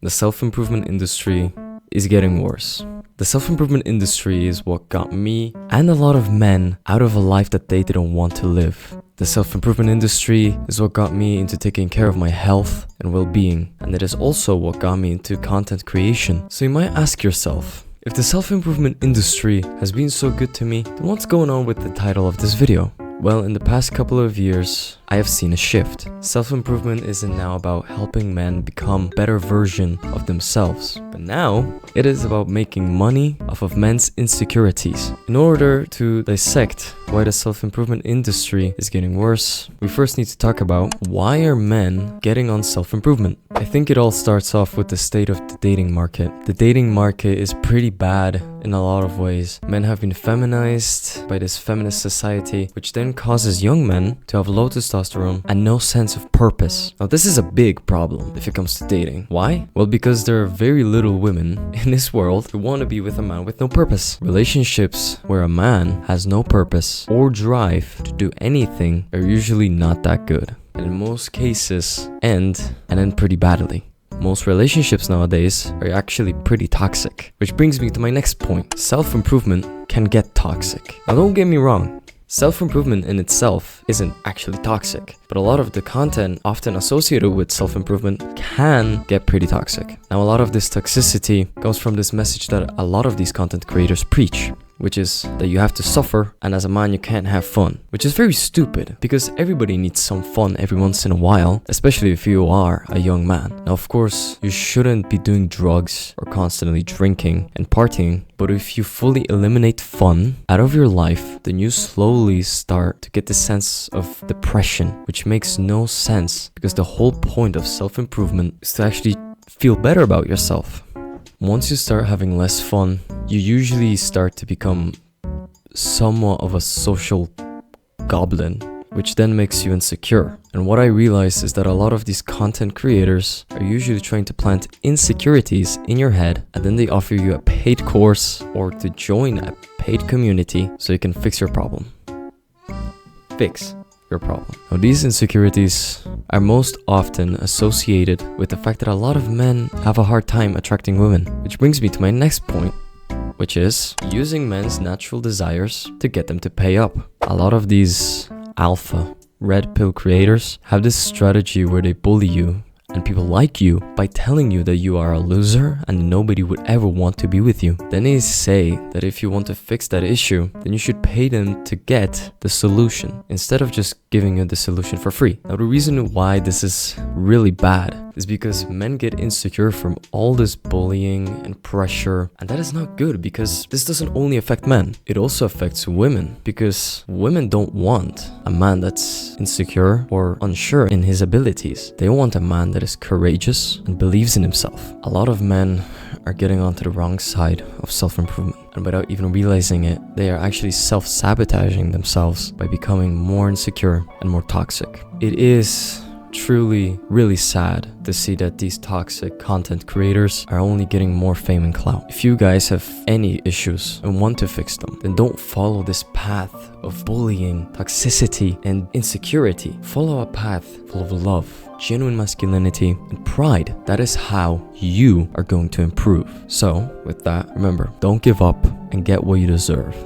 The self-improvement industry is getting worse. The self-improvement industry is what got me and a lot of men out of a life that they didn't want to live. The self-improvement industry is what got me into taking care of my health and well-being, and it is also what got me into content creation. So you might ask yourself, if the self-improvement industry has been so good to me, then what's going on with the title of this video? Well, in the past couple of years, I have seen a shift. Self-improvement isn't now about helping men become a better version of themselves, but now it is about making money off of men's insecurities. In order to dissect why the self-improvement industry is getting worse, we first need to talk about why are men getting on self-improvement. I think it all starts off with the state of the dating market. The dating market is pretty bad in a lot of ways. Men have been feminized by this feminist society, which then causes young men to have low testosterone and no sense of purpose. Now, this is a big problem if it comes to dating. Why? Well, because there are very little women in this world who want to be with a man with no purpose. Relationships where a man has no purpose or drive to do anything are usually not that good, and in most cases end pretty badly. Most relationships nowadays are actually pretty toxic. Which brings me to my next point. Self-improvement can get toxic. Now, don't get me wrong. Self-improvement in itself isn't actually toxic, but a lot of the content often associated with self-improvement can get pretty toxic. Now, a lot of this toxicity comes from this message that a lot of these content creators preach, which is that you have to suffer, and as a man you can't have fun, which is very stupid because everybody needs some fun every once in a while, especially if you are a young man. Now, of course, you shouldn't be doing drugs or constantly drinking and partying, but if you fully eliminate fun out of your life, then you slowly start to get the sense of depression, which makes no sense because the whole point of self-improvement is to actually feel better about yourself. Once you start having less fun, you usually start to become somewhat of a social goblin, which then makes you insecure. And what I realize is that a lot of these content creators are usually trying to plant insecurities in your head, and then they offer you a paid course or to join a paid community so you can fix your problem. Fix your problem. Now, these insecurities are most often associated with the fact that a lot of men have a hard time attracting women, which brings me to my next point, which is using men's natural desires to get them to pay up. A lot of these alpha red pill creators have this strategy where they bully you and people like you by telling you that you are a loser and nobody would ever want to be with you. Then they say that if you want to fix that issue, then you should pay them to get the solution instead of just giving you the solution for free. Now, the reason why this is really bad is because men get insecure from all this bullying and pressure, and that is not good because this doesn't only affect men, it also affects women, because women don't want a man that's insecure or unsure in his abilities. They want a man that is courageous and believes in himself. A lot of men are getting onto the wrong side of self-improvement, and without even realizing it, they are actually self-sabotaging themselves by becoming more insecure and more toxic. It is truly really sad to see that these toxic content creators are only getting more fame and clout. If you guys have any issues and want to fix them, then don't follow this path of bullying, toxicity, and insecurity. Follow a path full of love, genuine masculinity, and pride. That is how you are going to improve. So, with that, remember, don't give up and get what you deserve.